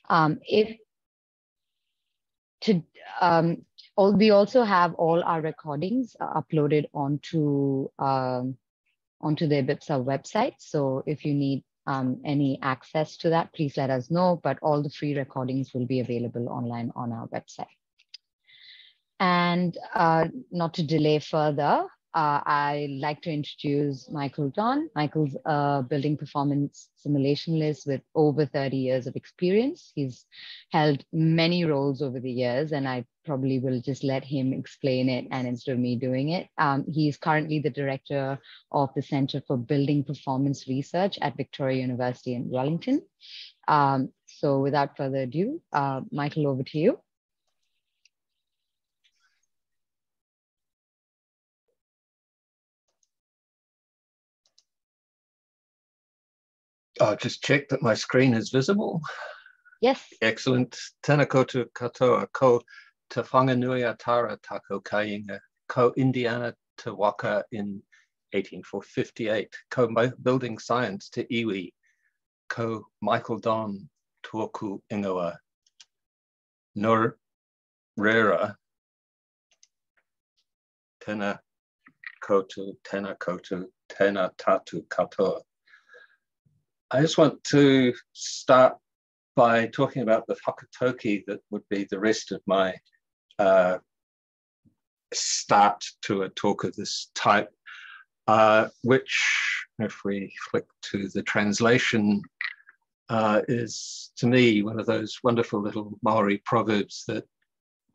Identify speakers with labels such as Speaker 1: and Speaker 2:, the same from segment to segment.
Speaker 1: If to we also have all our recordings uploaded onto the IBPSA website. So if you need any access to that, please let us know. But all the free recordings will be available online on our website. And not to delay further, I'd like to introduce Michael Don. Michael's a building performance simulationist with over 30 years of experience. He's held many roles over the years, and I probably will just let him explain it and instead of me doing it. He's currently the director of the Center for Building Performance Research at Victoria University in Wellington. So without further ado, Michael, over to you.
Speaker 2: I'll just check that my screen is visible.
Speaker 1: Yes.
Speaker 2: Excellent. Tēnā koutou katoa, ko te whanganui tara tako kainga, ko Indiana te waka in 1858, ko building science te iwi, ko Michael Don tuoku ingoa, nor rera, tēnā koutou, tēnā tatu katoa. I just want to start by talking about the whakatoki that would be the rest of my start to a talk of this type, which, if we flick to the translation, is to me one of those wonderful little Maori proverbs that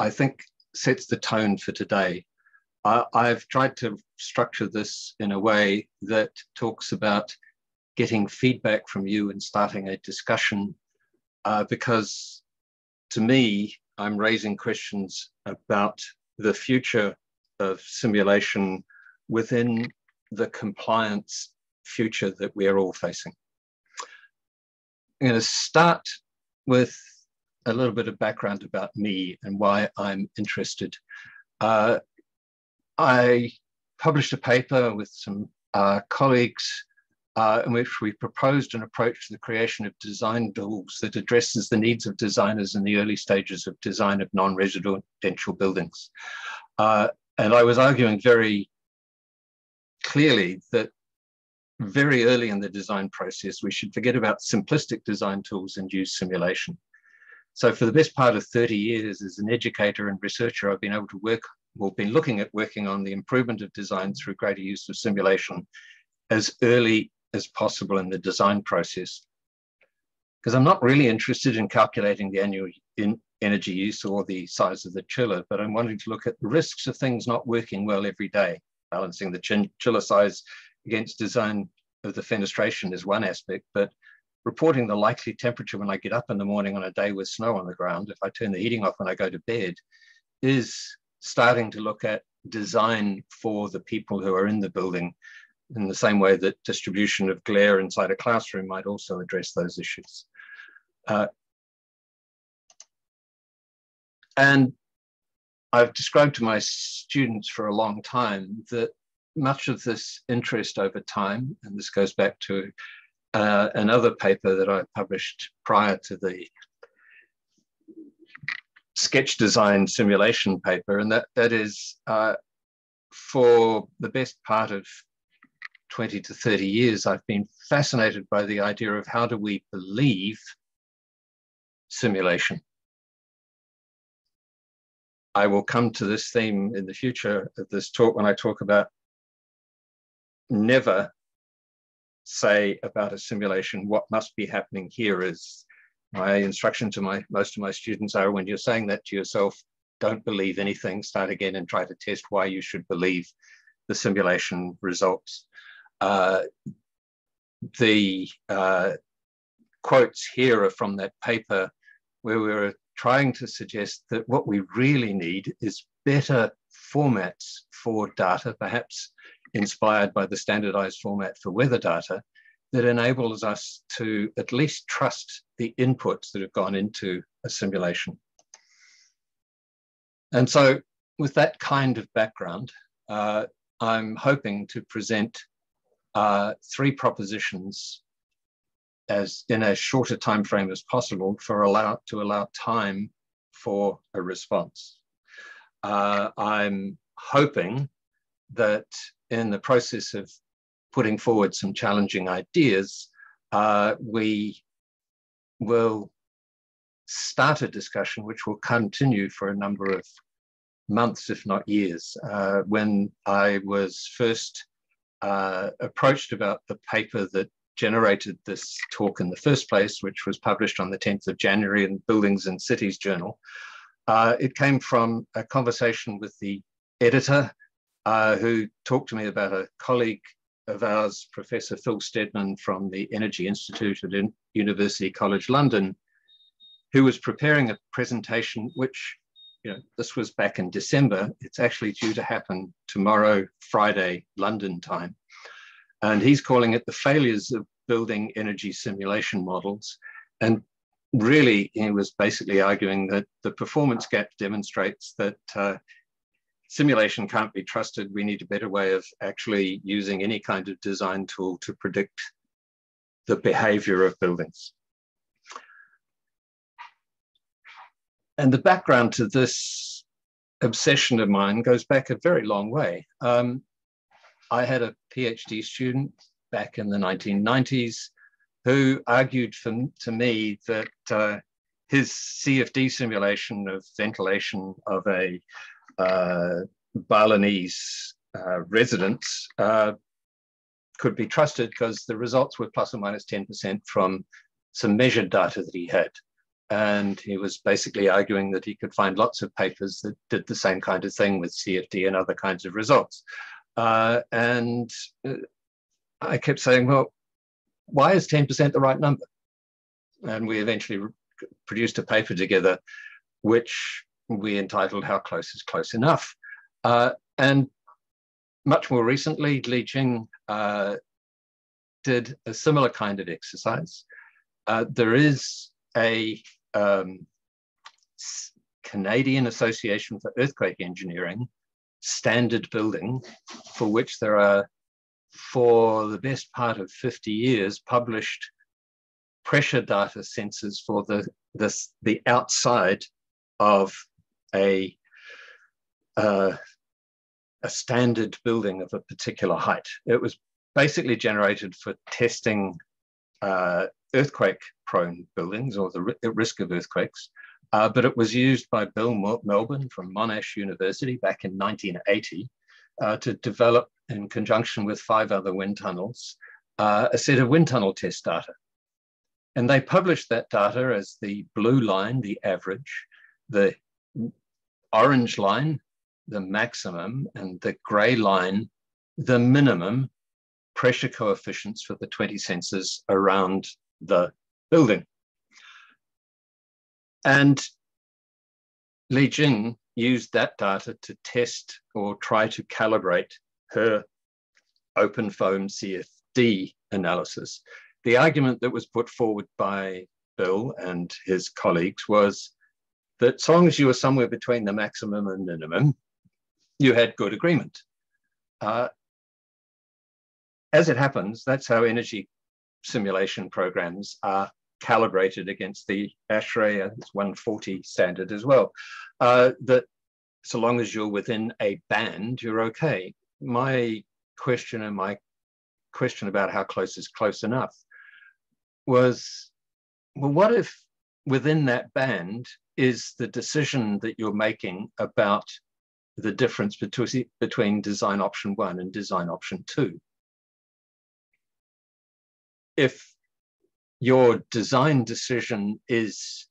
Speaker 2: I think sets the tone for today. I've tried to structure this in a way that talks about getting feedback from you and starting a discussion, because to me, I'm raising questions about the future of simulation within the compliance future that we are all facing. I'm going to start with a little bit of background about me and why I'm interested. I published a paper with some colleagues in which we proposed an approach to the creation of design tools that addresses the needs of designers in the early stages of design of non-residential buildings. And I was arguing very clearly that very early in the design process, we should forget about simplistic design tools and use simulation. So for the best part of 30 years as an educator and researcher, I've been able to work, or been looking at working on the improvement of design through greater use of simulation as early as possible in the design process. Because I'm not really interested in calculating the annual energy use or the size of the chiller, but I'm wanting to look at the risks of things not working well every day. Balancing the chiller size against design of the fenestration is one aspect, but reporting the likely temperature when I get up in the morning on a day with snow on the ground, if I turn the heating off when I go to bed, is starting to look at design for the people who are in the building, in the same way that distribution of glare inside a classroom might also address those issues. And I've described to my students for a long time that much of this interest over time, and this goes back to another paper that I published prior to the sketch design simulation paper, and that is for the best part of 20 to 30 years, I've been fascinated by the idea of how do we believe simulation. I will come to this theme in the future of this talk when I talk about never say about a simulation, what must be happening here is. My instruction to most of my students are, when you're saying that to yourself, don't believe anything, start again and try to test why you should believe the simulation results. The quotes here are from that paper where we were trying to suggest that what we really need is better formats for data, perhaps inspired by the standardized format for weather data, that enables us to at least trust the inputs that have gone into a simulation. And so with that kind of background, I'm hoping to present 3 propositions as in as short a time frame as possible to allow time for a response. I'm hoping that in the process of putting forward some challenging ideas, we will start a discussion which will continue for a number of months, if not years. When I was first approached about the paper that generated this talk in the first place, which was published on the 10th of January in Buildings and Cities Journal, it came from a conversation with the editor, who talked to me about a colleague of ours, Professor Phil Stedman from the Energy Institute at University College London, who was preparing a presentation which, this was back in December. It's actually due to happen tomorrow, Friday, London time. And he's calling it the failures of building energy simulation models. And really, he was basically arguing that the performance gap demonstrates that simulation can't be trusted. We need a better way of actually using any kind of design tool to predict the behavior of buildings. And the background to this obsession of mine goes back a very long way. I had a PhD student back in the 1990s who argued to me that his CFD simulation of ventilation of a Balinese residence could be trusted because the results were plus or minus 10% from some measured data that he had. And he was basically arguing that he could find lots of papers that did the same kind of thing with CFD and other kinds of results. And I kept saying, well, why is 10% the right number? And we eventually produced a paper together, which we entitled How Close is Close Enough? And much more recently, Li Jing did a similar kind of exercise. There is a Canadian Association for Earthquake Engineering standard building for which there are, for the best part of 50 years, published pressure data sensors for the outside of a standard building of a particular height. It was basically generated for testing earthquake-prone buildings or the risk of earthquakes, but it was used by Bill Melbourne from Monash University back in 1980 to develop, in conjunction with 5 other wind tunnels, a set of wind tunnel test data. And they published that data as the blue line, the average, the orange line, the maximum, and the gray line, the minimum pressure coefficients for the 20 sensors around the building. And Li Jing used that data to test or try to calibrate her open foam CFD analysis. The argument that was put forward by Bill and his colleagues was that so long as you were somewhere between the maximum and minimum, you had good agreement. As it happens, that's how energy simulation programs are calibrated against the ASHRAE 140 standard as well. That so long as you're within a band, you're okay. My question about how close is close enough was, well, what if within that band is the decision that you're making about the difference between design option 1 and design option 2? If your design decision is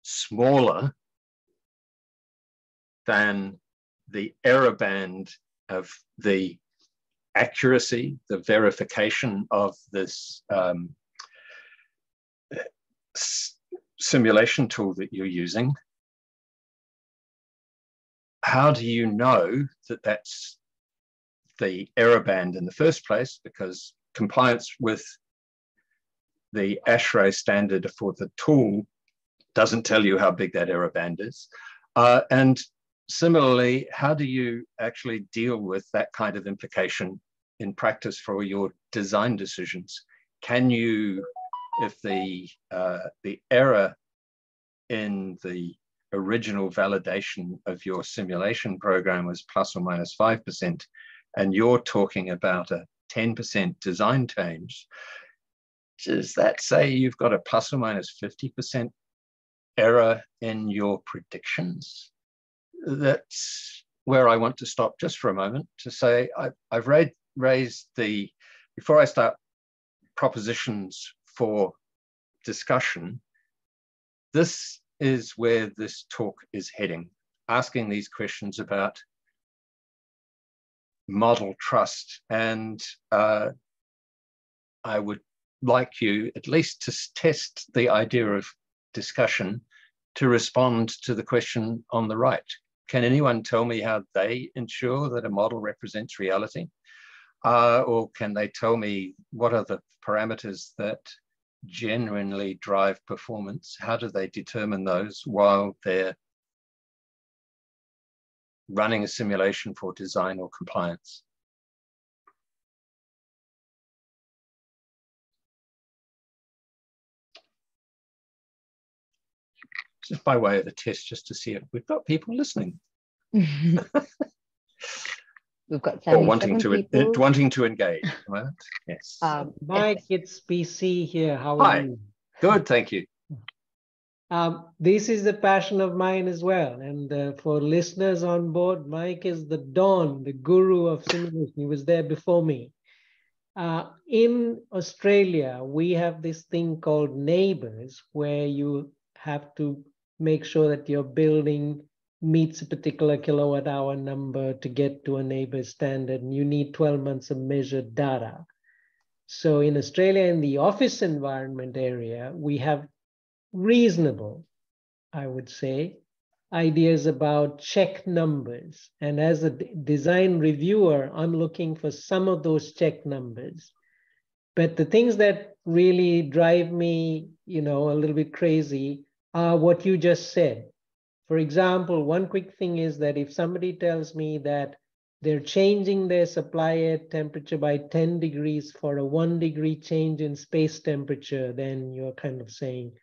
Speaker 2: smaller than the error band of the accuracy, the verification of this simulation tool that you're using, how do you know that that's the error band in the first place? Because compliance with the ASHRAE standard for the tool doesn't tell you how big that error band is. And similarly, how do you actually deal with that kind of implication in practice for your design decisions? Can you, if the error in the original validation of your simulation program was plus or minus 5%, and you're talking about a 10% design change, does that say you've got a plus or minus 50% error in your predictions? That's where I want to stop just for a moment to say I've raised the, before I start propositions for discussion, this is where this talk is heading, asking these questions about model trust. And I would like you at least to test the idea of discussion to respond to the question on the right. Can anyone tell me how they ensure that a model represents reality? Or can they tell me what are the parameters that genuinely drive performance? How do they determine those while they're running a simulation for design or compliance? Just by way of a test, just to see if we've got people listening.
Speaker 1: We've got 77
Speaker 2: or wanting to engage, right? Yes.
Speaker 3: Mike, it's PC here. How are you?
Speaker 2: Good, thank you.
Speaker 3: This is the passion of mine as well. And for listeners on board, Mike is the Don, the guru of simulation. He was there before me. In Australia, we have this thing called neighbors, where you have to make sure that your building meets a particular kilowatt hour number to get to a neighbor's standard, and you need 12 months of measured data. So in Australia, in the office environment area, we have reasonable, I would say, ideas about check numbers. And as a design reviewer, I'm looking for some of those check numbers. But the things that really drive me, a little bit crazy are what you just said. For example, one quick thing is that if somebody tells me that they're changing their supply air temperature by 10 degrees for a 1 degree change in space temperature, then you're kind of saying,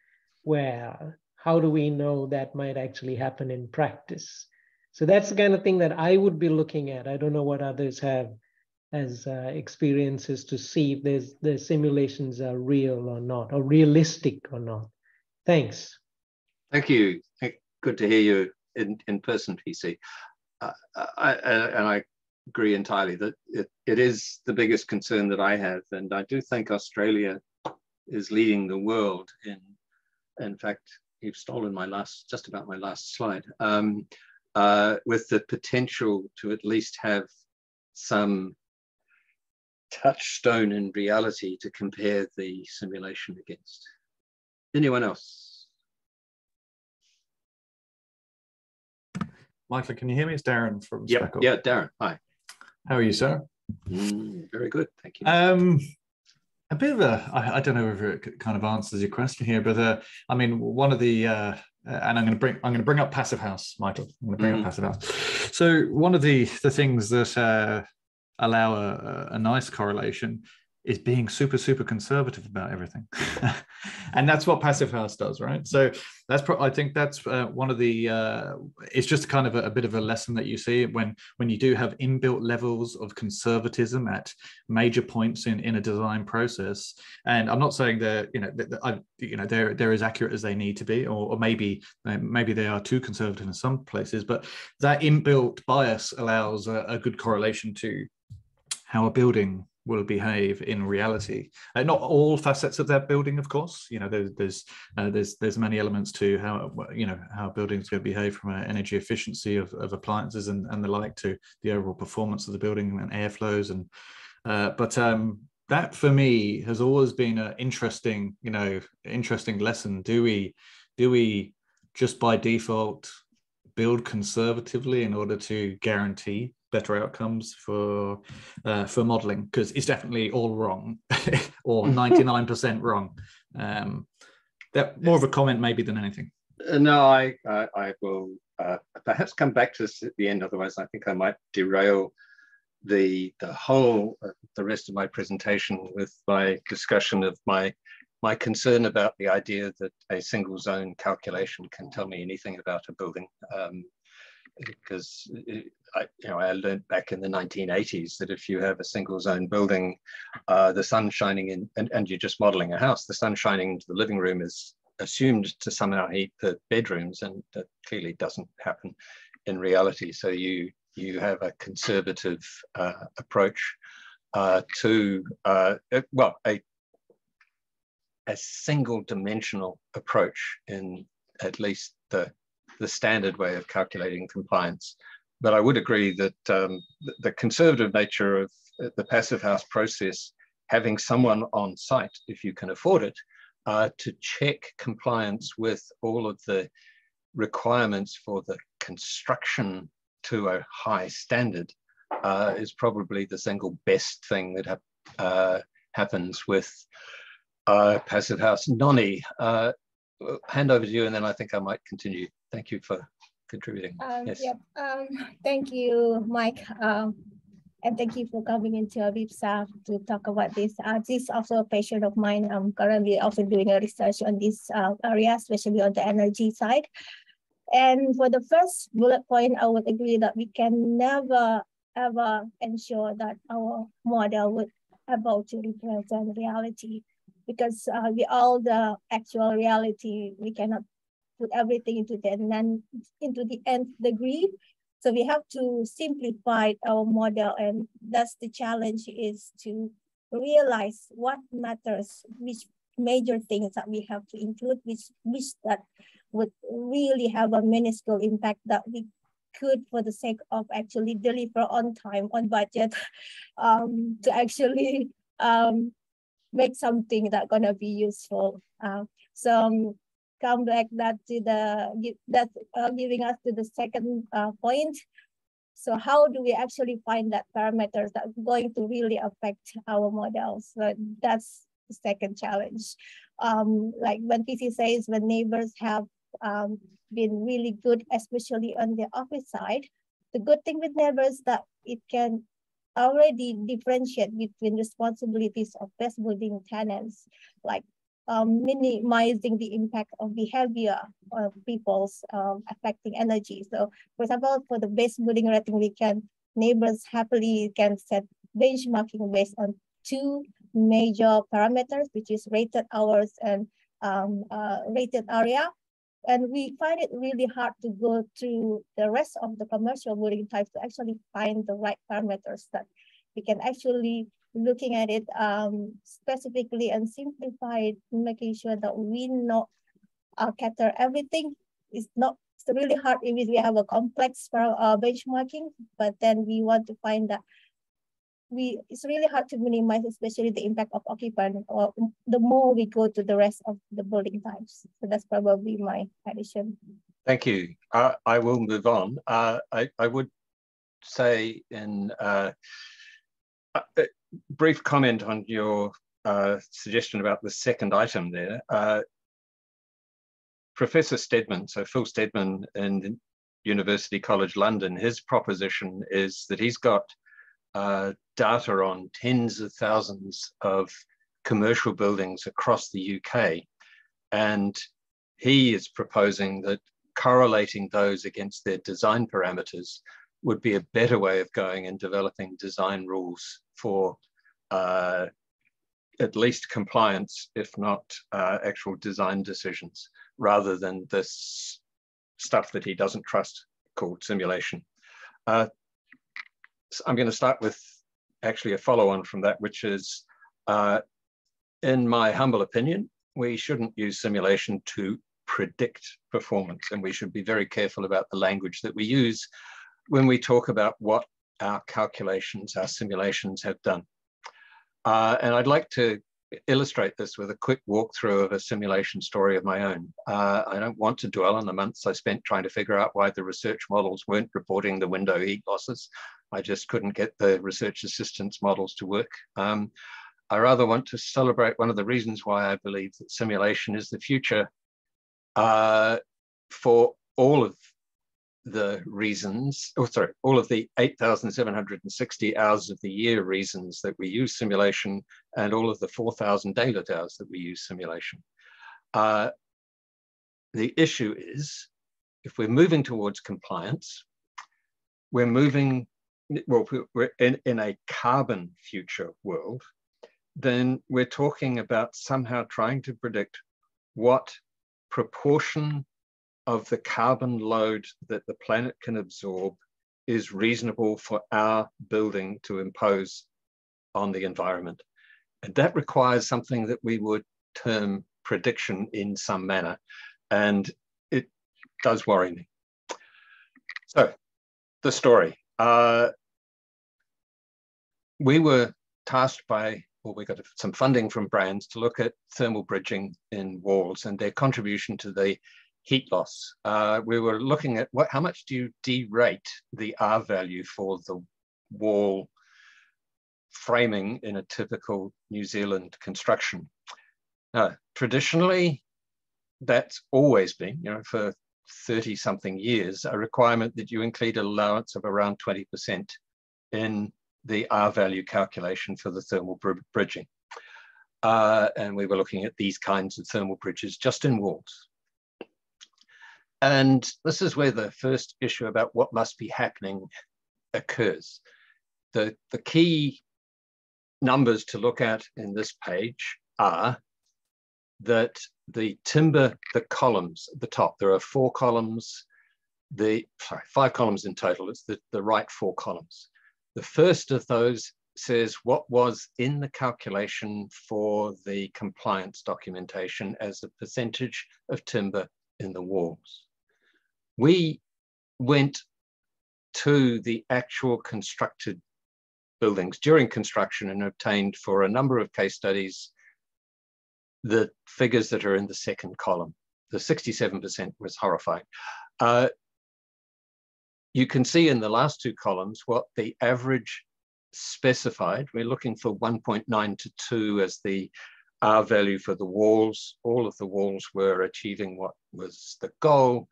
Speaker 3: well, how do we know that might actually happen in practice? So that's the kind of thing that I would be looking at. I don't know what others have as experiences to see if the simulations are real or not, or realistic or not. Thanks.
Speaker 2: Thank you. Good to hear you in person, PC. And I agree entirely that it is the biggest concern that I have. And I do think Australia is leading the world in fact, you've stolen just about my last slide, with the potential to at least have some touchstone in reality to compare the simulation against. Anyone else?
Speaker 4: Michael, can you hear me? It's Darren from Speckle.
Speaker 2: Yeah, Darren. Hi.
Speaker 4: How are you, sir?
Speaker 2: Very good, thank you.
Speaker 4: A bit of I don't know if it kind of answers your question here, but I mean, one of the and I'm going to bring up Passive House, Michael. I'm going to bring up Passive House. So one of the things that allow a nice correlation is being super conservative about everything. And that's what Passive House does, right? So that's I think that's one of the it's just kind of a bit of a lesson that you see when you do have inbuilt levels of conservatism at major points in a design process. And I'm not saying that they're as accurate as they need to be, or maybe they are too conservative in some places, but that inbuilt bias allows a good correlation to how a building will behave in reality. Not all facets of that building, of course. There's many elements to how how a building is going to behave, from energy efficiency of appliances and the like, to the overall performance of the building and airflows. And but that for me has always been an interesting lesson. Do we just by default build conservatively in order to guarantee better outcomes for modeling? Because it's definitely all wrong, or 99% wrong. That more of a comment maybe than anything.
Speaker 2: No, I will perhaps come back to this at the end. Otherwise, I think I might derail the rest of my presentation with my discussion of my concern about the idea that a single zone calculation can tell me anything about a building. Because I learned back in the 1980s that if you have a single zone building, the sun shining in, and you're just modeling a house, the sun shining into the living room is assumed to somehow heat the bedrooms, and that clearly doesn't happen in reality. So you have a conservative approach to, well, a single dimensional approach in at least the standard way of calculating compliance. But I would agree that the conservative nature of the passive house process, having someone on site, if you can afford it, to check compliance with all of the requirements for the construction to a high standard is probably the single best thing that happens with passive house. Noni, hand over to you, and then I think I might continue. Thank you for contributing. Yes.
Speaker 5: Yep. Thank you, Mike. And thank you for coming into IBPSA to talk about this. This is also a passion of mine. I'm currently also doing a research on this area, especially on the energy side. And for the first bullet point, I would agree that we can never, ever ensure that our model would able to represent reality, because with all the actual reality, we cannot put everything into the nth degree. So we have to simplify our model, and that's the challenge, is to realize what matters, which major things that we have to include, which that would really have a minuscule impact that we could, for the sake of actually deliver on time, on budget, to actually make something that's gonna be useful. Come back that to giving us to the second point. So how do we actually find that parameters that are going to really affect our models? So that's the second challenge. Like when PC says, when neighbors have been really good, especially on the office side, the good thing with neighbors that it can already differentiate between responsibilities of best building tenants, like minimizing the impact of behavior of people's affecting energy. So for example, for the base building rating, neighbors happily can set benchmarking based on two major parameters, which is rated hours and rated area. And we find it really hard to go through the rest of the commercial building types to actually find the right parameters that we can actually looking at it specifically and simplify it, making sure that we not cater everything. It's really hard if we have a complex benchmarking, but then we want to find that it's really hard to minimize, especially the impact of occupant, or the more we go to the rest of the building types. So that's probably my addition.
Speaker 2: Thank you. I will move on. I would say in brief comment on your suggestion about the second item there. Professor Stedman, so Phil Stedman in University College London, his proposition is that he's got data on tens of thousands of commercial buildings across the UK. And he is proposing that correlating those against their design parameters would be a better way of going and developing design rules for at least compliance, if not actual design decisions, rather than this stuff that he doesn't trust called simulation. So I'm going to start with actually a follow-on from that, which is, in my humble opinion, we shouldn't use simulation to predict performance, and we should be very careful about the language that we use when we talk about what our calculations, our simulations have done. And I'd like to illustrate this with a quick walkthrough of a simulation story of my own. I don't want to dwell on the months I spent trying to figure out why the research models weren't reporting the window heat losses. I just couldn't get the research assistance models to work. I rather want to celebrate one of the reasons why I believe that simulation is the future for all of the reasons, oh sorry, all of the 8,760 hours of the year reasons that we use simulation and all of the 4,000 daylit hours that we use simulation. The issue is, if we're moving towards compliance, we're moving, well, we're in a carbon future world, then we're talking about somehow trying to predict what proportion of the carbon load that the planet can absorb is reasonable for our building to impose on the environment. And that requires something that we would term prediction in some manner. And it does worry me. So the story. We were tasked by, well, we got some funding from brands to look at thermal bridging in walls and their contribution to the heat loss. We were looking at how much do you derate the R value for the wall framing in a typical New Zealand construction. Traditionally, that's always been, you know, for 30 something years, a requirement that you include an allowance of around 20% in the R value calculation for the thermal bridging. And we were looking at these kinds of thermal bridges just in walls. And this is where the first issue about what must be happening occurs. The key numbers to look at in this page are that the timber, the columns at the top, there are 4 columns, 5 columns in total, it's the right 4 columns. The first of those says what was in the calculation for the compliance documentation as a percentage of timber in the walls. We went to the actual constructed buildings during construction and obtained for a number of case studies the figures that are in the second column. The 67% was horrifying. You can see in the last 2 columns what the average specified. We're looking for 1.9 to 2 as the R value for the walls. All of the walls were achieving what was the goal.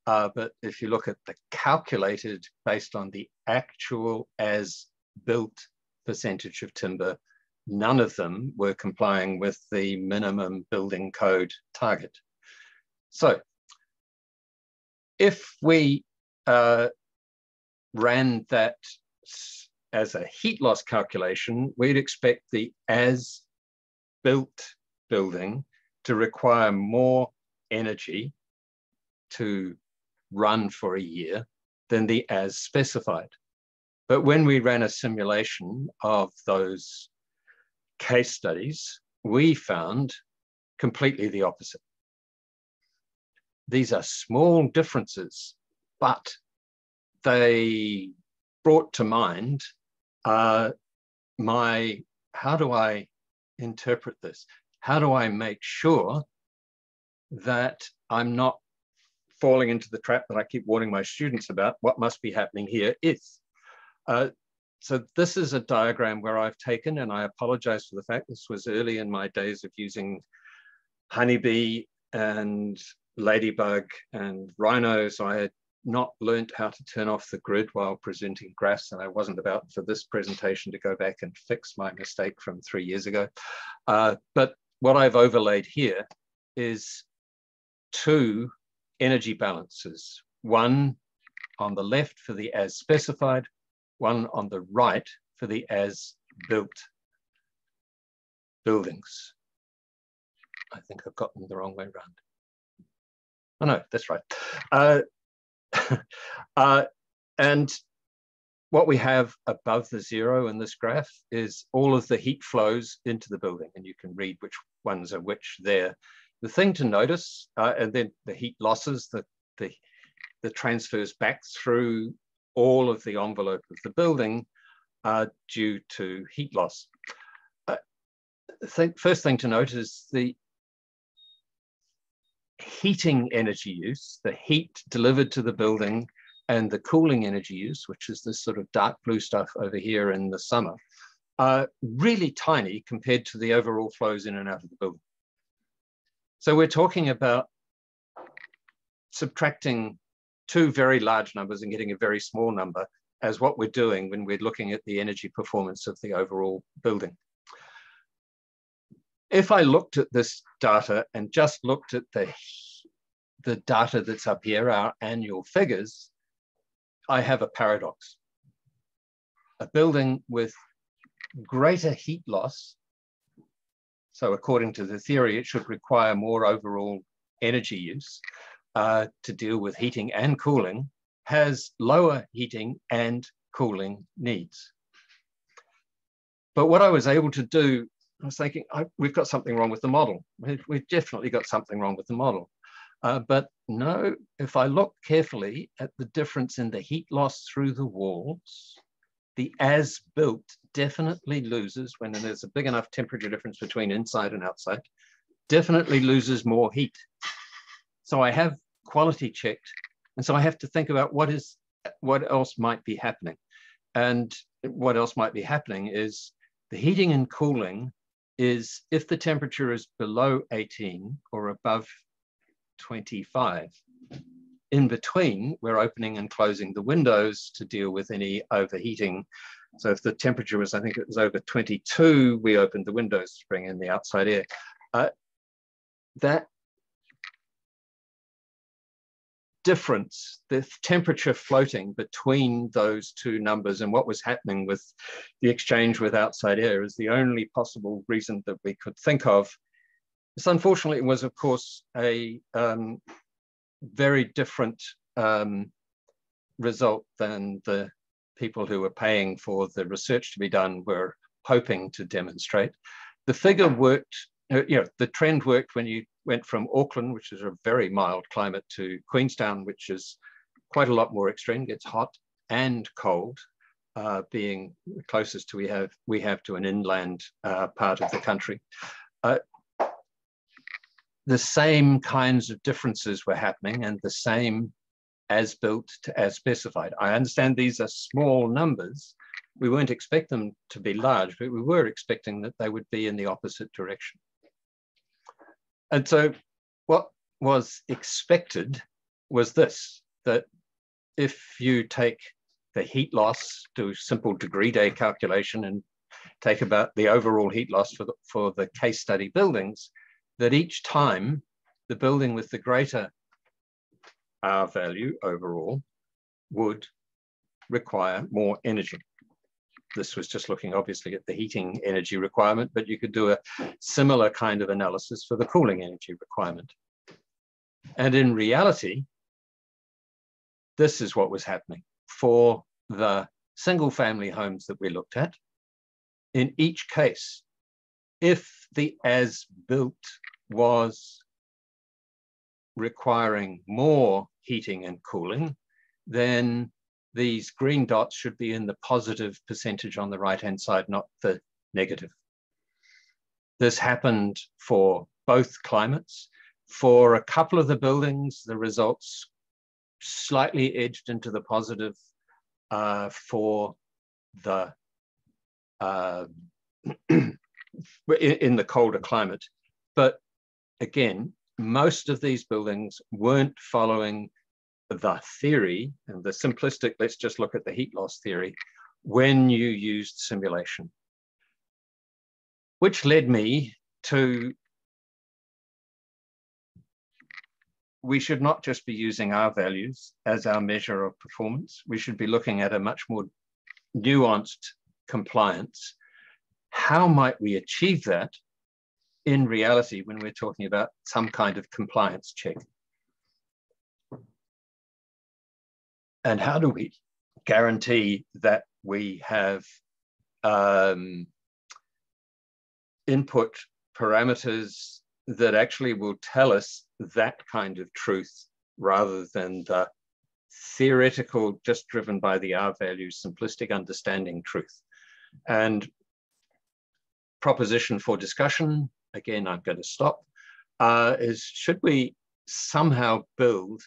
Speaker 2: But if you look at the calculated based on the actual as built percentage of timber, none of them were complying with the minimum building code target. So if we ran that as a heat loss calculation, we'd expect the as built building to require more energy to run for a year than the as specified. But when we ran a simulation of those case studies, we found completely the opposite. These are small differences, but they brought to mind how do I interpret this? How do I make sure that I'm not falling into the trap that I keep warning my students about? What must be happening here is. So this is a diagram where I've taken, and I apologize for the fact this was early in my days of using honeybee and ladybug and rhino, so I had not learned how to turn off the grid while presenting graphs, and I wasn't about for this presentation to go back and fix my mistake from 3 years ago. But what I've overlaid here is 2 energy balances, one on the left for the as specified, one on the right for the as built buildings. I think I've gotten the wrong way around. Oh no, that's right. And what we have above the 0 in this graph is all of the heat flows into the building, and you can read which ones are which there. The thing to notice, and then the heat losses, the transfers back through all of the envelope of the building are due to heat loss. First thing to note is the heating energy use, the heat delivered to the building, and the cooling energy use, which is this sort of dark blue stuff over here in the summer, are really tiny compared to the overall flows in and out of the building. So we're talking about subtracting two very large numbers and getting a very small number as what we're doing when we're looking at the energy performance of the overall building. If I looked at this data and just looked at the data that's up here, our annual figures, I have a paradox. A building with greater heat loss, so according to the theory, it should require more overall energy use to deal with heating and cooling, has lower heating and cooling needs. But what I was able to do, I was thinking, we've got something wrong with the model. We've definitely got something wrong with the model. But no, if I look carefully at the difference in the heat loss through the walls, the as-built definitely loses when there's a big enough temperature difference between inside and outside, definitely loses more heat. So I have quality checked, and so I have to think about what else might be happening. And what else might be happening is the heating and cooling is, if the temperature is below 18 or above 25, in between, we're opening and closing the windows to deal with any overheating. So if the temperature was, I think it was over 22, we opened the windows to bring in the outside air. That difference, the temperature floating between those two numbers and what was happening with the exchange with outside air, is the only possible reason that we could think of. This, unfortunately, was, of course, a very different result than the people who were paying for the research to be done were hoping to demonstrate. The figure worked, the trend worked when you went from Auckland, which is a very mild climate, to Queenstown, which is quite a lot more extreme, gets hot and cold, being the closest we have to an inland part of the country. The same kinds of differences were happening, and the same as built to as specified. I understand these are small numbers. We weren't expecting them to be large, but we were expecting that they would be in the opposite direction. And so what was expected was this, that if you take the heat loss, do simple degree day calculation and take about the overall heat loss for the case study buildings, that each time the building with the greater R value overall would require more energy. This was just looking obviously at the heating energy requirement, but you could do a similar kind of analysis for the cooling energy requirement. And in reality, this is what was happening for the single family homes that we looked at. In each case, if the as-built was requiring more heating and cooling, then these green dots should be in the positive percentage on the right-hand side, not the negative. This happened for both climates. For a couple of the buildings, the results slightly edged into the positive for the in the colder climate. But again, most of these buildings weren't following the theory and the simplistic, let's just look at the heat loss theory, when you used simulation. Which led me to, we should not just be using our values as our measure of performance. We should be looking at a much more nuanced compliance. How might we achieve that in reality when we're talking about some kind of compliance check? And how do we guarantee that we have input parameters that actually will tell us that kind of truth, rather than the theoretical, just driven by the R value, simplistic understanding truth? And proposition for discussion, again, I'm going to stop, is should we somehow build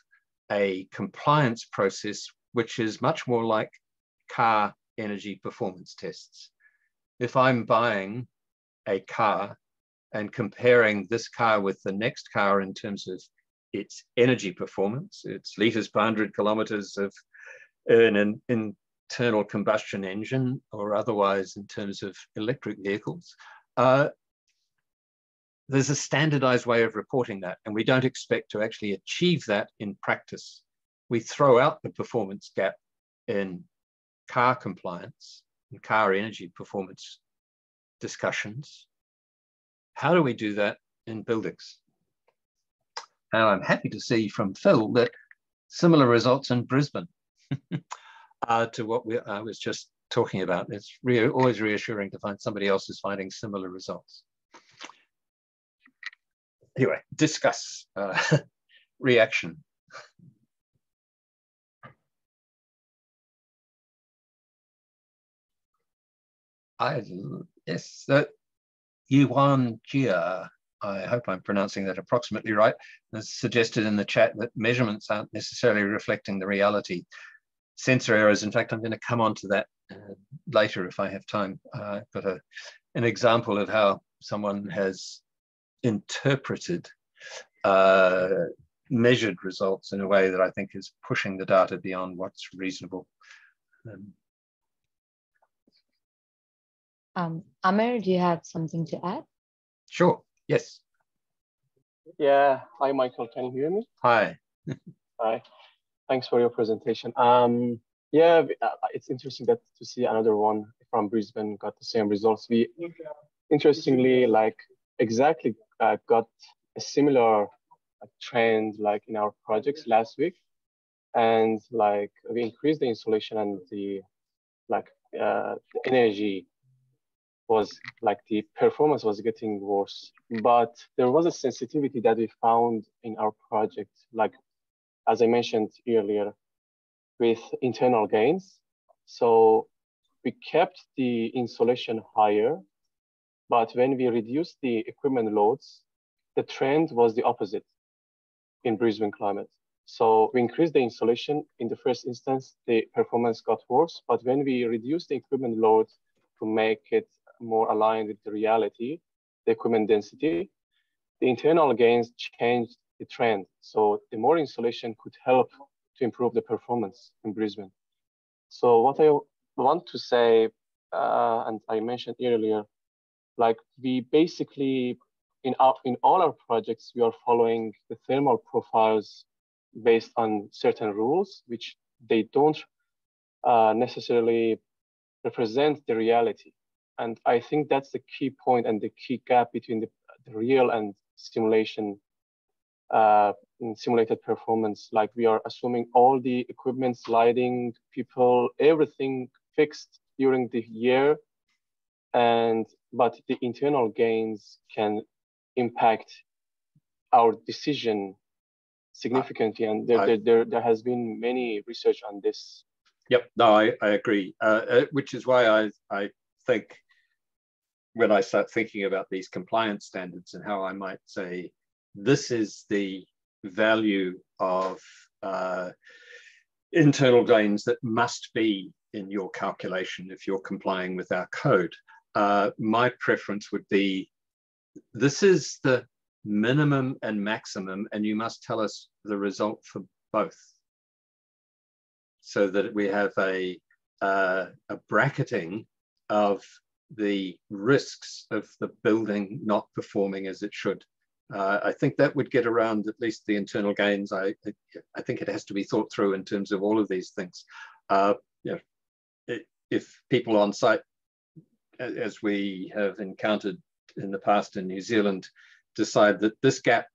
Speaker 2: a compliance process which is much more like car energy performance tests? If I'm buying a car and comparing this car with the next car in terms of its energy performance, its liters per 100 kilometers of an internal combustion engine, or otherwise in terms of electric vehicles. There's a standardized way of reporting that, and we don't expect to actually achieve that in practice. We throw out the performance gap in car compliance and car energy performance discussions. How do we do that in buildings? Now, I'm happy to see from Phil that similar results in Brisbane to what I was just talking about. It's always reassuring to find somebody else is finding similar results. Anyway, discuss reaction. Yes, Yuan Jia, I hope I'm pronouncing that approximately right, has suggested in the chat that measurements aren't necessarily reflecting the reality. Sensor errors, in fact, I'm going to come on to that later if I have time. I've got an example of how someone has interpreted measured results in a way that I think is pushing the data beyond what's reasonable.
Speaker 1: Amer, do you have something to add?
Speaker 2: Sure, yes.
Speaker 6: Yeah, hi Michael, can you hear me?
Speaker 2: Hi.
Speaker 6: Hi, thanks for your presentation. Yeah, it's interesting to see another one from Brisbane got the same results. We interestingly, like exactly got a similar trend like in our projects last week, and like we increased the insulation and the energy was like the performance was getting worse, but there was a sensitivity that we found in our project, like as I mentioned earlier, with internal gains. So we kept the insulation higher, but when we reduced the equipment loads, the trend was the opposite in Brisbane climate. So we increased the insulation in the first instance, the performance got worse, but when we reduced the equipment load to make it more aligned with the reality, the equipment density, the internal gains changed the trend. So the more insulation could help to improve the performance in Brisbane. So what I want to say, and I mentioned earlier, like we basically, in all our projects, we are following the thermal profiles based on certain rules, which they don't necessarily represent the reality. And I think that's the key point and the key gap between the real and simulation, simulated performance. Like we are assuming all the equipment, lighting, people, everything fixed during the year, but the internal gains can impact our decision significantly. And there has been many research on this.
Speaker 2: Yep, no, I agree, which is why I think when I start thinking about these compliance standards and how I might say, this is the value of internal gains that must be in your calculation if you're complying with our code. My preference would be, this is the minimum and maximum, and you must tell us the result for both, so that we have a bracketing of the risks of the building not performing as it should. I think that would get around at least the internal gains. I think it has to be thought through in terms of all of these things. If people on site, as we have encountered in the past in New Zealand, decide that this gap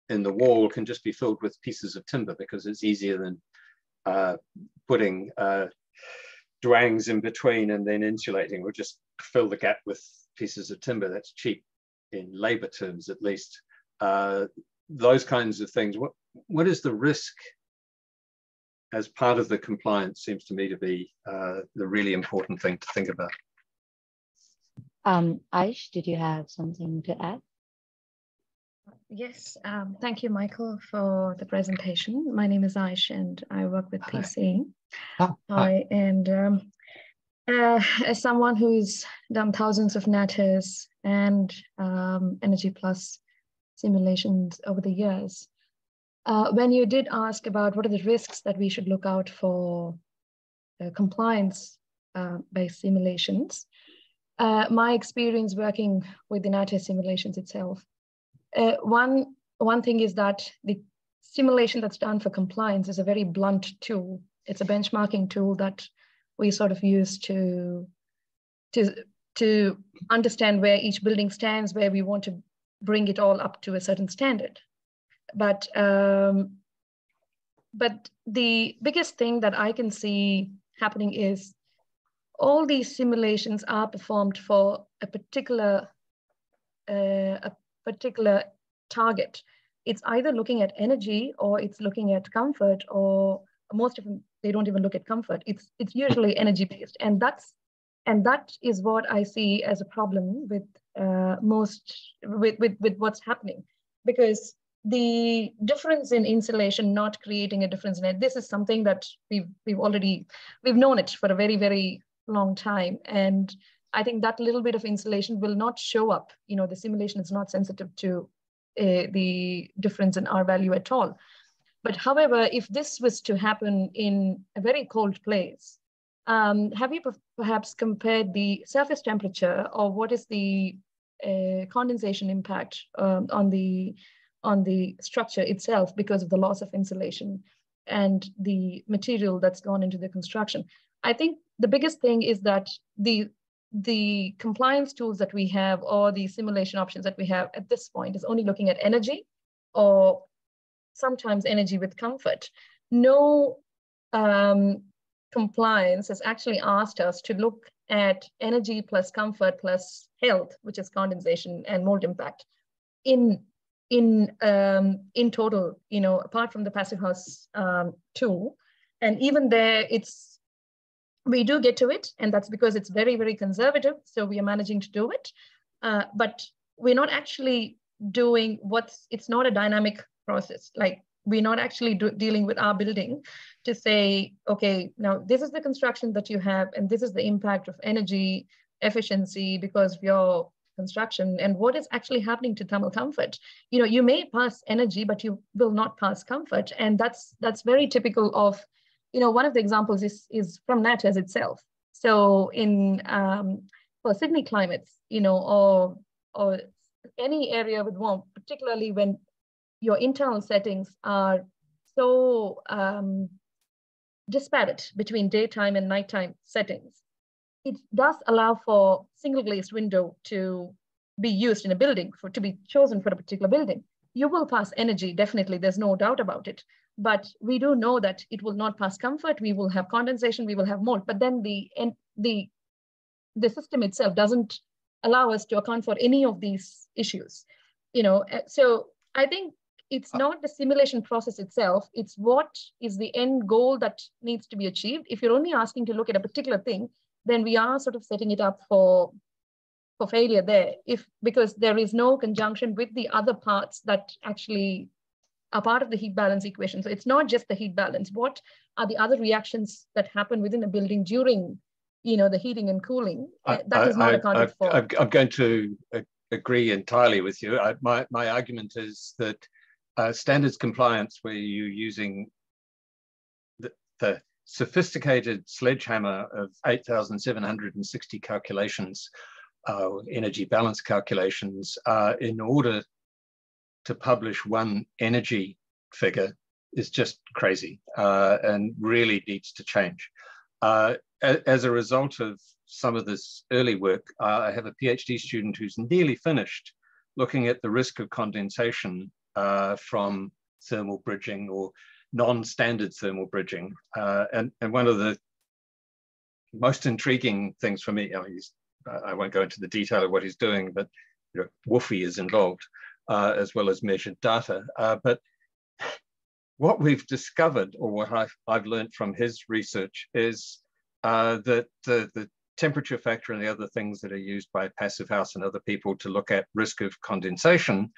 Speaker 2: in the wall can just be filled with pieces of timber because it's easier than putting dwangs in between and then insulating, we'll just fill the gap with pieces of timber. That's cheap in labor terms, at least. Those kinds of things. What is the risk as part of the compliance seems to me to be the really important thing to think about.
Speaker 1: Aish, did you have something to add?
Speaker 7: Yes, thank you, Michael, for the presentation. My name is Aish and I work with PC. Hi. And as someone who's done thousands of NATERS and Energy Plus simulations over the years, When you did ask about what are the risks that we should look out for compliance-based simulations, my experience working with the NATO simulations itself, one thing is that the simulation that's done for compliance is a very blunt tool. It's a benchmarking tool that we sort of use to understand where each building stands, where we want to bring it all up to a certain standard. But the biggest thing that I can see happening is all these simulations are performed for a particular target. It's either looking at energy or it's looking at comfort, or most of them, they don't even look at comfort. It's usually energy based. And that is what I see as a problem with with what's happening, because the difference in insulation not creating a difference in it. This is something that we've known it for a very, very long time. And I think that little bit of insulation will not show up. You know, the simulation is not sensitive to the difference in R value at all. But however, if this was to happen in a very cold place, have you perhaps compared the surface temperature, or what is the condensation impact on the structure itself because of the loss of insulation and the material that's gone into the construction? I think the biggest thing is that the compliance tools that we have, or the simulation options that we have at this point, is only looking at energy, or sometimes energy with comfort. No compliance has actually asked us to look at energy plus comfort plus health, which is condensation and mold impact, in total, you know, apart from the passive house tool. And even there, we do get to it, and that's because it's very, very conservative. So we are managing to do it, but we're not actually doing it's not a dynamic process. Like, we're not actually dealing with our building to say, okay, now this is the construction that you have, and this is the impact of energy efficiency because of your construction, and what is actually happening to thermal comfort. You know, you may pass energy, but you will not pass comfort. And that's very typical of, you know, one of the examples is from NatHES itself. So for Sydney climates, you know, or any area with warmth, particularly when your internal settings are so disparate between daytime and nighttime settings, it does allow for single glazed window to be used in a building, to be chosen for a particular building. You will pass energy, definitely, there's no doubt about it. But we do know that it will not pass comfort. We will have condensation, we will have mold. But then the system itself doesn't allow us to account for any of these issues. You know, so I think it's not the simulation process itself, it's what is the end goal that needs to be achieved. If you're only asking to look at a particular thing, then we are sort of setting it up for failure there, because there is no conjunction with the other parts that actually are part of the heat balance equation. So it's not just the heat balance. What are the other reactions that happen within a building during, you know, the heating and cooling? That is not accounted for.
Speaker 2: I'm going to agree entirely with you. My argument is that standards compliance, where you're using the sophisticated sledgehammer of 8,760 calculations, energy balance calculations, in order to publish one energy figure, is just crazy and really needs to change. As a result of some of this early work, I have a PhD student who's nearly finished looking at the risk of condensation from thermal bridging or non-standard thermal bridging. And one of the most intriguing things for me, I won't go into the detail of what he's doing, but you know, WUFI is involved, as well as measured data. But what we've discovered, or what I've learned from his research, is that the temperature factor and the other things that are used by Passive House and other people to look at risk of condensation,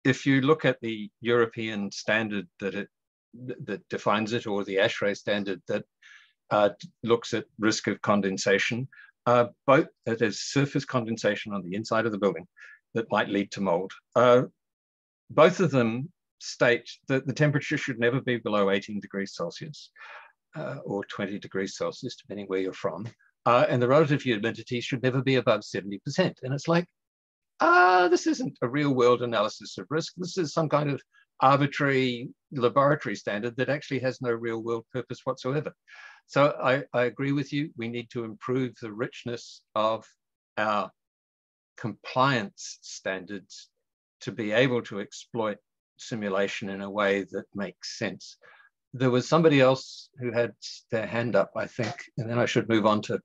Speaker 2: if you look at the European standard that defines it, or the ASHRAE standard that looks at risk of condensation, both it is surface condensation on the inside of the building that might lead to mold. Both of them state that the temperature should never be below 18 degrees Celsius or 20 degrees Celsius, depending where you're from. And the relative humidity should never be above 70%. And it's like, this isn't a real world analysis of risk. This is some kind of arbitrary laboratory standard that actually has no real world purpose whatsoever. So I agree with you. We need to improve the richness of our compliance standards to be able to exploit simulation in a way that makes sense. There was somebody else who had their hand up, I think, and then I should move on to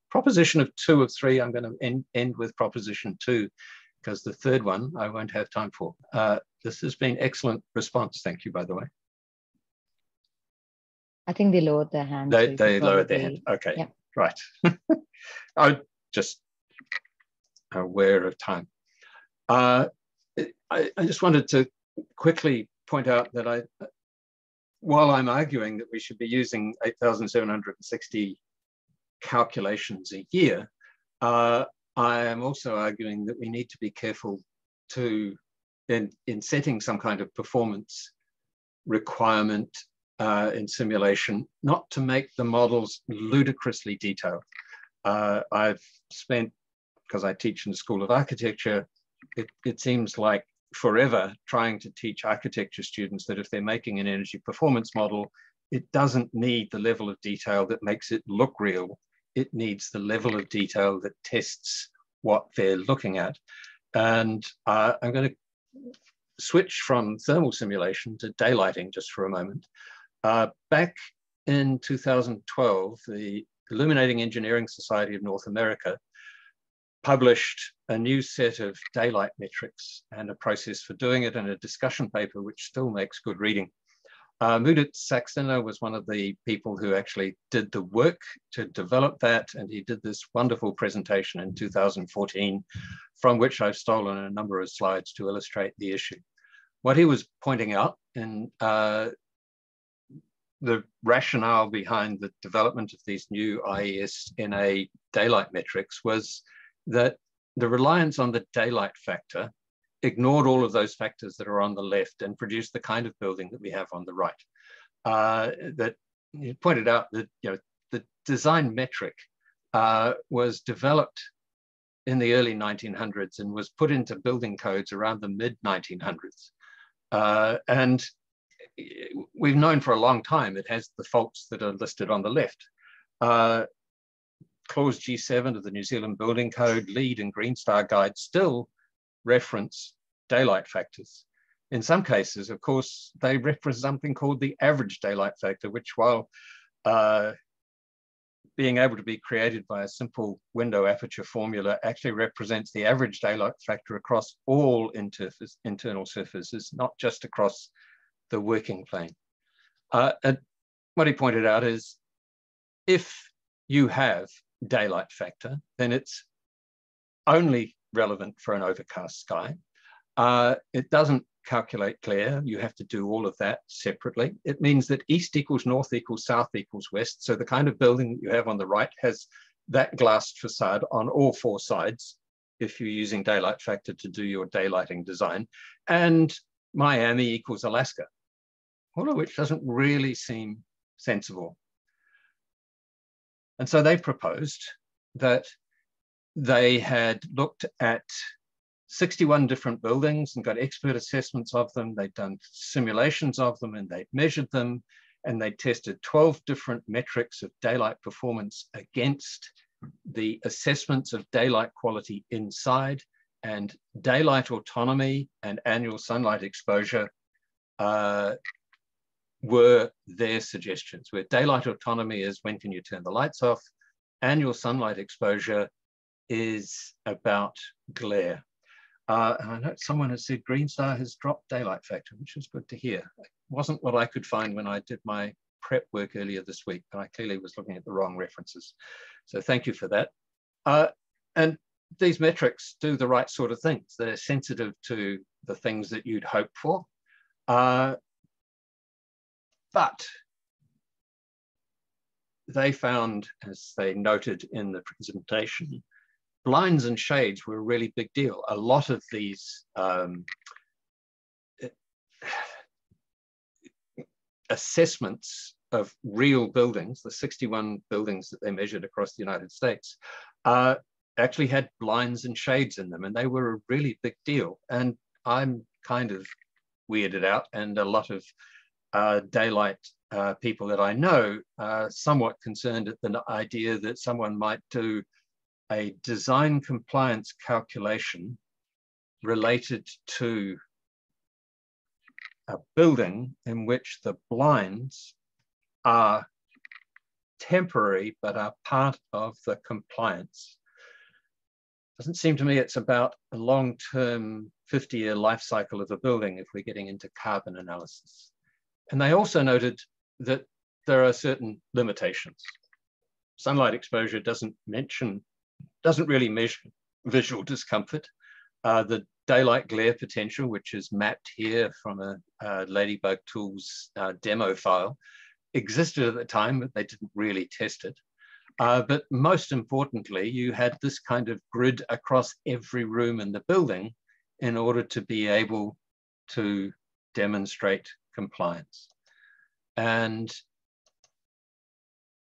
Speaker 2: proposition of 2 of 3. I'm going to end with proposition 2, because the third one I won't have time for. This has been excellent response. Thank you, by the way.
Speaker 1: I think they lowered their hand.
Speaker 2: They lowered their hand. Okay, yeah. Right. I'm just aware of time. I just wanted to quickly point out that while I'm arguing that we should be using 8,760 calculations a year, I am also arguing that we need to be careful in setting some kind of performance requirement in simulation, not to make the models ludicrously detailed. I've spent, because I teach in the School of Architecture, it seems like forever trying to teach architecture students that if they're making an energy performance model, it doesn't need the level of detail that makes it look real. It needs the level of detail that tests what they're looking at. And I'm going to switch from thermal simulation to daylighting just for a moment. Back in 2012, the Illuminating Engineering Society of North America published a new set of daylight metrics and a process for doing it, and a discussion paper which still makes good reading. Mudit Saxena was one of the people who actually did the work to develop that, and he did this wonderful presentation in 2014, from which I've stolen a number of slides to illustrate the issue. What he was pointing out in the rationale behind the development of these new IES-NA daylight metrics was that the reliance on the daylight factor ignored all of those factors that are on the left and produced the kind of building that we have on the right. That you pointed out that the design metric was developed in the early 1900s and was put into building codes around the mid 1900s. And we've known for a long time it has the faults that are listed on the left. Clause G7 of the New Zealand Building Code, LEED and Green Star Guide still reference daylight factors. In some cases, of course, they reference something called the average daylight factor, which, while being able to be created by a simple window aperture formula, actually represents the average daylight factor across all internal surfaces, not just across the working plane. And what he pointed out is, if you have daylight factor, then it's only relevant for an overcast sky. It doesn't calculate glare. You have to do all of that separately. It means that east equals north equals south equals west. So the kind of building that you have on the right has that glassed facade on all 4 sides if you're using daylight factor to do your daylighting design. And Miami equals Alaska, all of which doesn't really seem sensible. And so they proposed that they had looked at 61 different buildings and got expert assessments of them. They'd done simulations of them and they'd measured them, and they tested 12 different metrics of daylight performance against the assessments of daylight quality inside, and daylight autonomy and annual sunlight exposure were their suggestions, where daylight autonomy is when can you turn the lights off, annual sunlight exposure is about glare. And I know someone has said Green Star has dropped daylight factor, which is good to hear. It wasn't what I could find when I did my prep work earlier this week, but I clearly was looking at the wrong references. So thank you for that. And these metrics do the right sort of things. They're sensitive to the things that you'd hope for. But they found, as they noted in the presentation, blinds and shades were a really big deal. A lot of these assessments of real buildings, the 61 buildings that they measured across the United States, actually had blinds and shades in them, and they were a really big deal. And I'm kind of weirded out, and a lot of daylight people that I know are somewhat concerned at the idea that someone might do a design compliance calculation related to a building in which the blinds are temporary but are part of the compliance. Doesn't seem to me it's about a long-term 50-year life cycle of a building if we're getting into carbon analysis. And they also noted that there are certain limitations. Sunlight exposure doesn't really measure visual discomfort. The daylight glare potential, which is mapped here from a Ladybug Tools demo file, existed at the time, but they didn't really test it. But most importantly, you had this kind of grid across every room in the building in order to be able to demonstrate compliance. And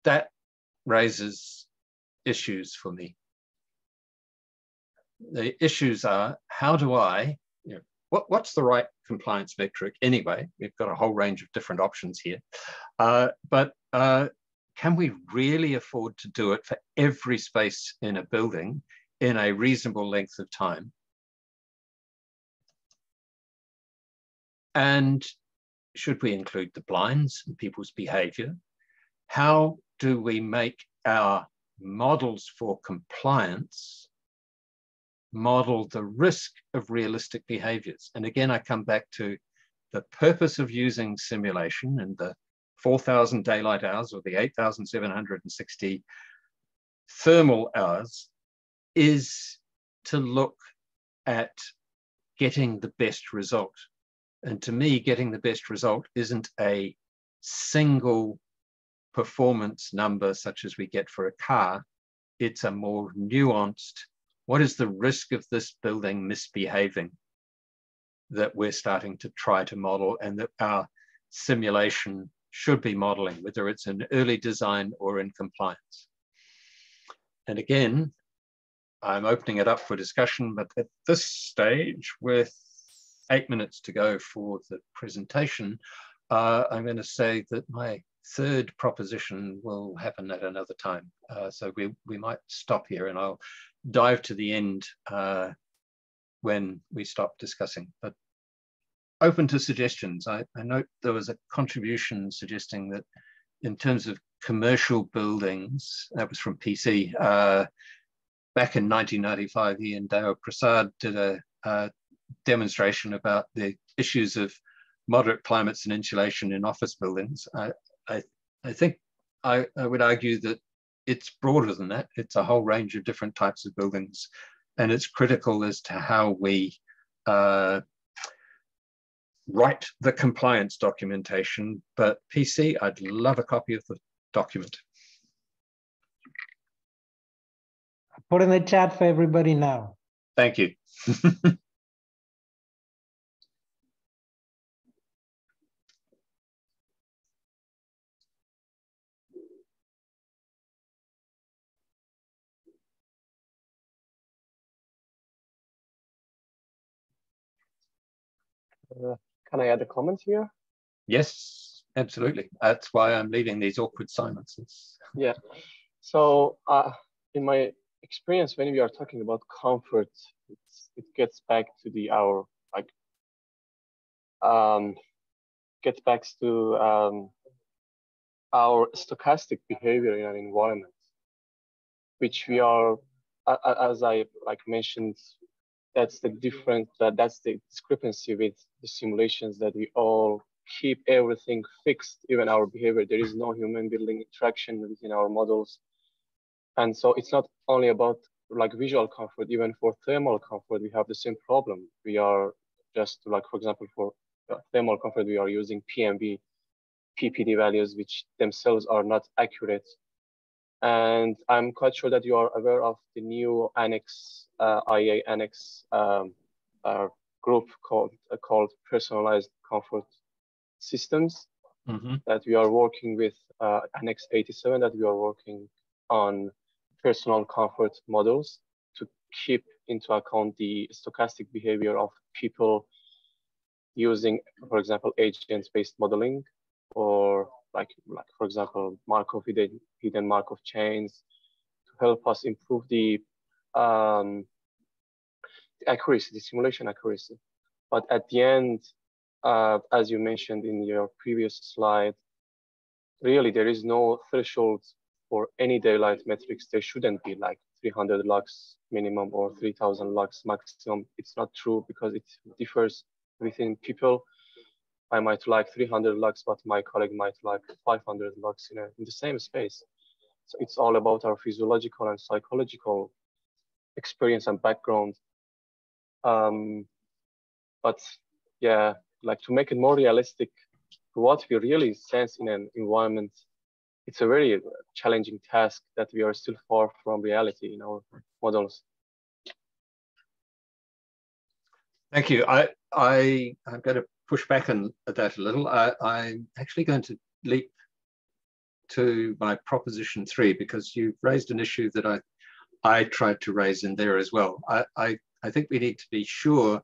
Speaker 2: that raises issues for me. The issues are, how do I, what's the right compliance metric anyway? We've got a whole range of different options here. But can we really afford to do it for every space in a building in a reasonable length of time? And should we include the blinds and people's behavior? How do we make our models for compliance model the risk of realistic behaviors? And again, I come back to the purpose of using simulation, and the 4,000 daylight hours or the 8,760 thermal hours is to look at getting the best result. And to me, getting the best result isn't a single performance number such as we get for a car. It's a more nuanced, what is the risk of this building misbehaving that we're starting to try to model, and that our simulation should be modeling, whether it's in early design or in compliance. And again, I'm opening it up for discussion, but at this stage, with 8 minutes to go for the presentation, I'm going to say that my third proposition will happen at another time. So we might stop here, and I'll dive to the end when we stop discussing. But open to suggestions. I note there was a contribution suggesting that in terms of commercial buildings, that was from PC, back in 1995, he and Deo Prasad did a demonstration about the issues of moderate climates and insulation in office buildings. I think I would argue that it's broader than that. It's a whole range of different types of buildings, and it's critical as to how we write the compliance documentation. But PC, I'd love a copy of the document.
Speaker 3: Put in the chat for everybody now.
Speaker 2: Thank you.
Speaker 6: Can I add a comment here?
Speaker 2: Yes, absolutely. That's why I'm leaving these awkward silences.
Speaker 6: Yeah. So in my experience, when we are talking about comfort, it gets back to our stochastic behavior in an environment, which we are, as I mentioned, that's the discrepancy with the simulations, that we all keep everything fixed, even our behavior. There is no human building interaction within our models. And so it's not only about visual comfort, even for thermal comfort, we have the same problem. We are just for example, for thermal comfort, we are using PMV, PPD values, which themselves are not accurate. And I'm quite sure that you are aware of the new annex, IEA annex group called Personalized comfort systems that we are working with, Annex 87, that we are working on personal comfort models to keep into account the stochastic behavior of people using, for example, agent-based modeling, or like for example, Markov hidden Markov chains, to help us improve the accuracy, the simulation accuracy. But at the end, as you mentioned in your previous slide, really there is no threshold for any daylight metrics. There shouldn't be like 300 lux minimum or 3000 lux maximum. It's not true, because it differs within people. I might like 300 lux, but my colleague might like 500 lux in the same space. So it's all about our physiological and psychological experience and background. But yeah, like to make it more realistic to what we really sense in an environment, it's a very challenging task that we are still far from reality in our models.
Speaker 2: Thank you. I'm going to push back on that a little. I'm actually going to leap to my proposition 3, because you've raised an issue that I tried to raise in there as well. I think we need to be sure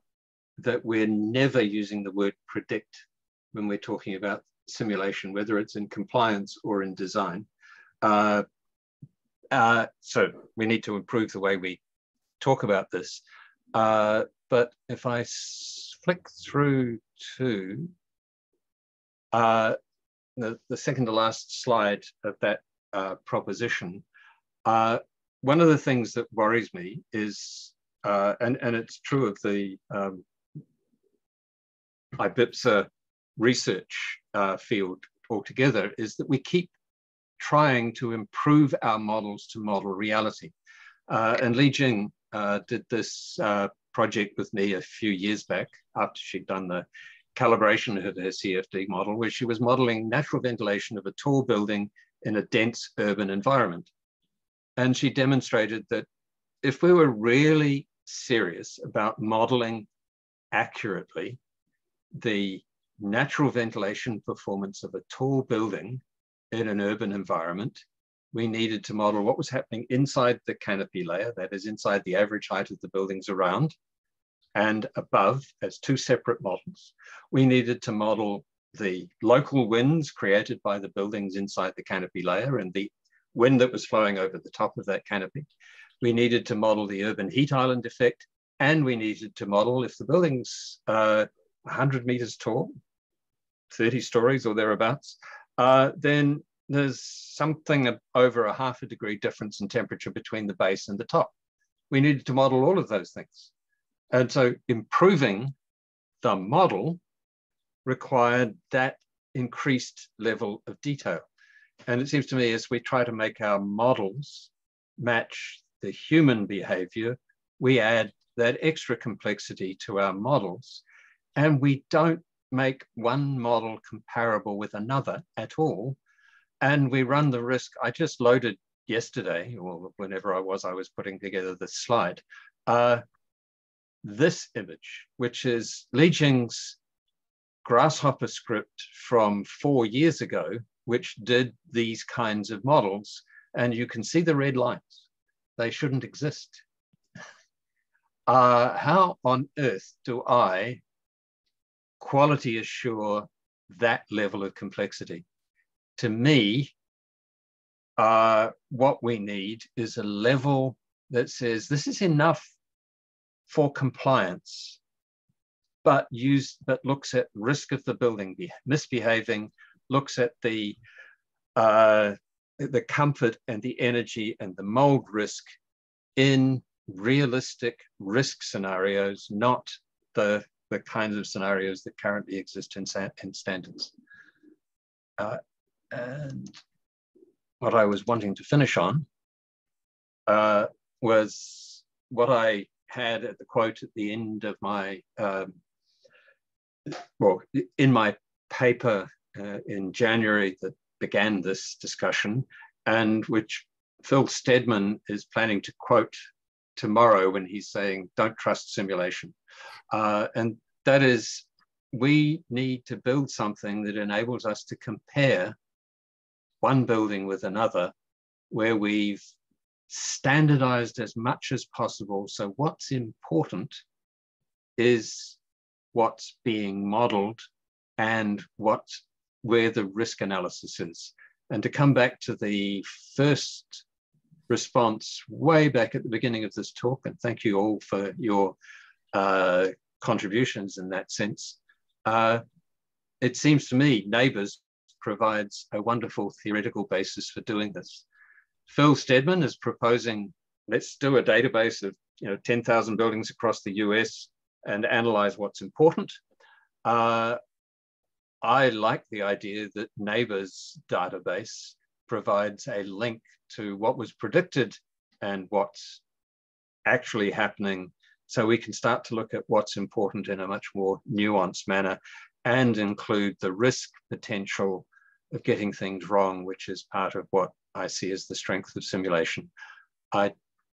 Speaker 2: that we're never using the word predict when we're talking about simulation, whether it's in compliance or in design. So we need to improve the way we talk about this. But if I flick through to the second to last slide of that proposition, one of the things that worries me is, and it's true of the IBPSA research field altogether, is that we keep trying to improve our models to model reality. And Li Jing did this project with me a few years back after she'd done the calibration of her CFD model, where she was modeling natural ventilation of a tall building in a dense urban environment. And she demonstrated that if we were really serious about modeling accurately the natural ventilation performance of a tall building in an urban environment, we needed to model what was happening inside the canopy layer, that is inside the average height of the buildings around, and above as 2 separate models. We needed to model the local winds created by the buildings inside the canopy layer and the wind that was flowing over the top of that canopy. We needed to model the urban heat island effect, and we needed to model, if the building's 100 meters tall, 30 stories or thereabouts, then there's something over a ½ degree difference in temperature between the base and the top. We needed to model all of those things. And so improving the model required that increased level of detail. And it seems to me, as we try to make our models match the human behavior, we add that extra complexity to our models, and we don't make one model comparable with another at all. And we run the risk. I just loaded yesterday, or whenever I was putting together this slide, this image, which is Li Jing's Grasshopper script from 4 years ago, which did these kinds of models. And you can see the red lines. They shouldn't exist. How on earth do I quality assure that level of complexity? To me, what we need is a level that says this is enough for compliance, but looks at risk of the building misbehaving, looks at the comfort and the energy and the mold risk in realistic risk scenarios, not the kinds of scenarios that currently exist in standards. And what I was wanting to finish on was what I had at the quote at the end of my, in my paper in January that began this discussion, and which Phil Stedman is planning to quote tomorrow when he's saying, "Don't trust simulation." And that is we need to build something that enables us to compare one building with another, where we've standardized as much as possible. So what's important is what's being modeled and where the risk analysis is. And to come back to the first response way back at the beginning of this talk, and thank you all for your contributions in that sense. It seems to me Neighbours provides a wonderful theoretical basis for doing this. Phil Steadman is proposing, let's do a database of 10,000 buildings across the US and analyze what's important. I like the idea that Neighbours database provides a link to what was predicted and what's actually happening, so we can start to look at what's important in a much more nuanced manner and include the risk potential of getting things wrong, which is part of what I see as the strength of simulation.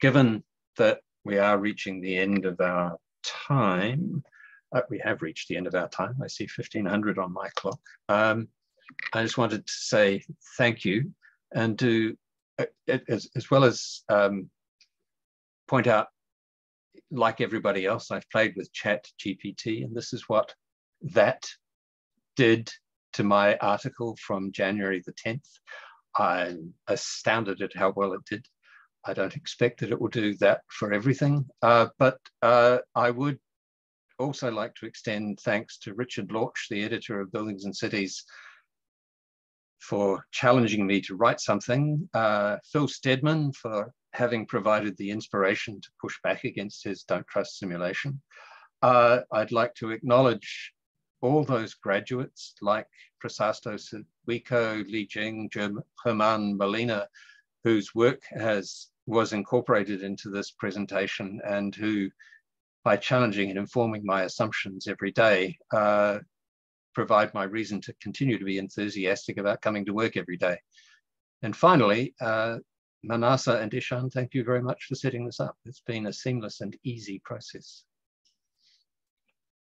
Speaker 2: Given that we are reaching the end of our time, we have reached the end of our time. I see 1500 on my clock. I just wanted to say thank you and do, as well as point out, like everybody else, I've played with ChatGPT, and this is what that did to my article from January the 10th. I'm astounded at how well it did. I don't expect that it will do that for everything, but I would also like to extend thanks to Richard Lorch, the editor of Buildings and Cities, for challenging me to write something, Phil Steadman for having provided the inspiration to push back against his Don't Trust Simulation. I'd like to acknowledge all those graduates like Prasasto Sidwiko, Li Jing, German Molina, whose work was incorporated into this presentation and who, by challenging and informing my assumptions every day, provide my reason to continue to be enthusiastic about coming to work every day. And finally, Manasa and Ishan, thank you very much for setting this up. It's been a seamless and easy process.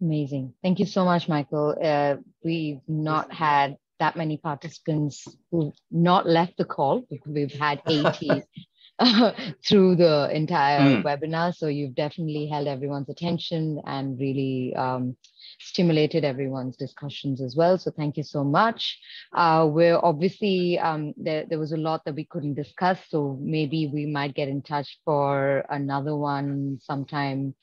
Speaker 1: Amazing. Thank you so much, Michael. We've not had that many participants who've not left the call. We've had 80 through the entire webinar. So you've definitely held everyone's attention and really stimulated everyone's discussions as well. So thank you so much. We're obviously, there was a lot that we couldn't discuss. So maybe we might get in touch for another one sometime,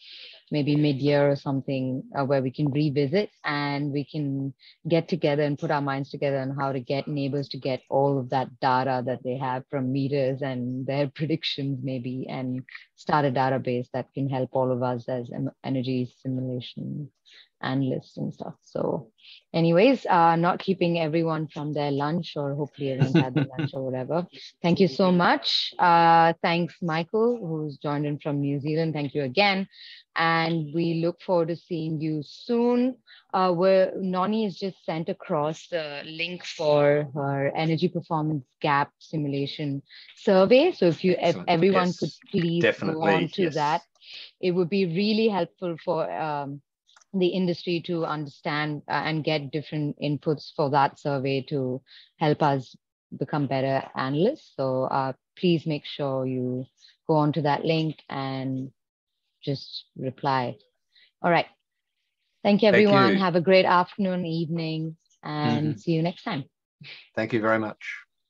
Speaker 1: maybe mid-year or something, where we can revisit and we can get together and put our minds together on how to get Neighbours to get all of that data that they have from meters and their predictions maybe, and start a database that can help all of us as energy simulation analysts and stuff. So anyways, not keeping everyone from their lunch, or hopefully everyone's had their lunch or whatever. Thank you so much. Thanks, Michael, who's joined in from New Zealand. Thank you again. And we look forward to seeing you soon. Where Noni has just sent across the link for her energy performance gap simulation survey. So if everyone could please go on to that, it would be really helpful for the industry to understand and get different inputs for that survey to help us become better analysts. So please make sure you go on to that link and just reply. All right. Thank you, everyone. Thank you. Have a great afternoon, evening, and see you next time.
Speaker 2: Thank you very much.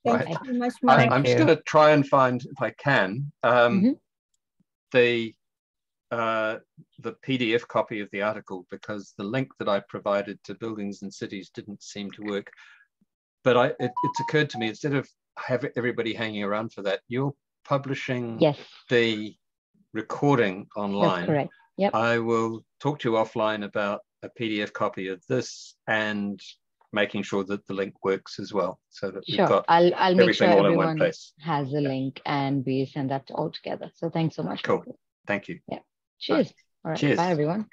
Speaker 5: Thank you very much, Mike.
Speaker 2: I'm just going to try and find, if I can, the PDF copy of the article, because the link that I provided to Buildings and Cities didn't seem to work. But it's occurred to me, instead of have everybody hanging around for that, you're publishing the recording online.
Speaker 1: That's correct. Yep.
Speaker 2: I will talk to you offline about a PDF copy of this and making sure that the link works as well, so that we've got
Speaker 1: I'll make sure
Speaker 2: all
Speaker 1: everyone
Speaker 2: in one place.
Speaker 1: Has a link and we send that all together. So thanks so much.
Speaker 2: Cool. Thank you.
Speaker 1: Yeah. Cheers. All right.
Speaker 2: Cheers.
Speaker 1: Bye, everyone.